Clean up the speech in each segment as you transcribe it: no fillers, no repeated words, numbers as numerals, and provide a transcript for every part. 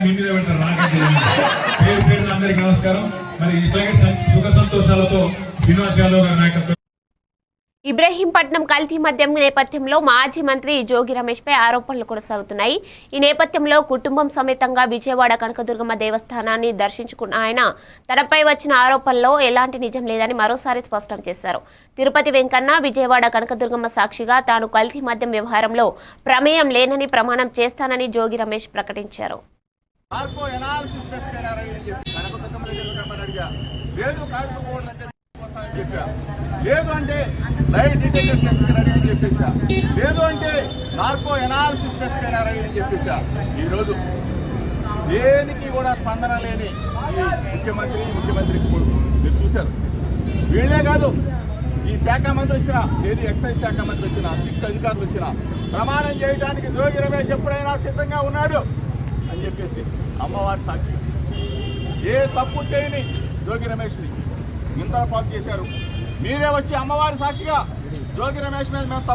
అందరికి నమస్కారం. మరి ఇట్లాగే సుఖ సంతోషాలతో శ్రీనివాస్ యాదవ్ గారి నాయకత్వం. ఇబ్రహీంపట్నం కల్తీ మద్యం నేపథ్యంలో మాజీ మంత్రి జోగి రమేష్ పై ఆరోపణలు కొనసాగుతున్నాయి. ఈ నేపథ్యంలో కుటుంబం సమేతంగా విజయవాడ కనకదుర్గమ్మ దేవస్థానాన్ని దర్శించుకున్న ఆయన తనపై వచ్చిన ఆరోపణల్లో ఎలాంటి నిజం లేదని మరోసారి స్పష్టం చేశారు. తిరుపతి వెంకన్న విజయవాడ కనకదుర్గమ్మ సాక్షిగా తాను కల్తీ మద్యం వ్యవహారంలో ప్రమేయం లేనని ప్రమాణం చేస్తానని జోగి రమేష్ ప్రకటించారు. లేదు అంటే లైవ్ డిటెక్టర్ టెస్ట్ రెడీ అని చెప్పేసా, లేదు అంటే నార్కో ఎనాలిసిస్ టెస్ట్ రెడీ అని చెప్పేసా. ఈరోజు దేనికి కూడా స్పందన లేని ఈ ముఖ్యమంత్రి కొడుకు మీరు చూశారు. వీళ్ళే కాదు, ఈ శాఖ మంత్రి వచ్చిన, ఏది ఎక్సైజ్ శాఖ మంత్రి వచ్చిన, సిట్ అధికారులు వచ్చిన ప్రమాణం చేయడానికి జోగి రమేష్ ఎప్పుడైనా సిద్ధంగా ఉన్నాడు అని చెప్పేసి అమ్మవారి సాక్షి. ఏ తప్పు చేయని జోగి రమేష్ని ఇంతలో పాటు చేశారు. మీరే వచ్చి అమ్మవారి సాక్షిగా జోగి రమేష్ మీద మేము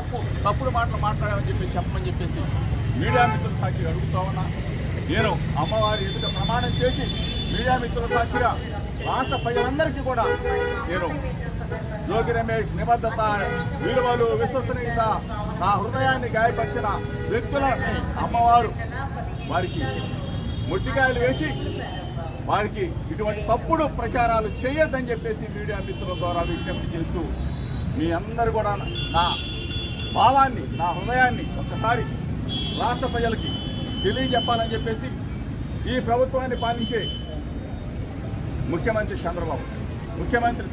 తప్పుడు మాటలు మాట్లాడామని చెప్పమని చెప్పేసి మీడియా మిత్రుల సాక్షిగా అడుగుతా ఉన్నా. నేను అమ్మవారి ఎదుట ప్రమాణం చేసి మీడియా మిత్రుల సాక్షిగా రాష్ట్ర ప్రజలందరికీ కూడా నేను జోగి రమేష్ నిబద్ధత, విలువలు, విశ్వసనీయత, నా హృదయాన్ని గాయపరిచిన వ్యక్తులని అమ్మవారు వారికి మొట్టికాయలు వేసి వారికి ఇటువంటి తప్పుడు ప్రచారాలు చేయొద్దని చెప్పేసి మీడియా మిత్రుల ద్వారా విజ్ఞప్తి చేస్తూ మీ అందరూ కూడా నా భావాన్ని, నా హృదయాన్ని ఒక్కసారి రాష్ట్ర ప్రజలకి తెలియజెప్పాలని చెప్పేసి ఈ ప్రభుత్వాన్ని పాలించే ముఖ్యమంత్రి చంద్రబాబు, ముఖ్యమంత్రి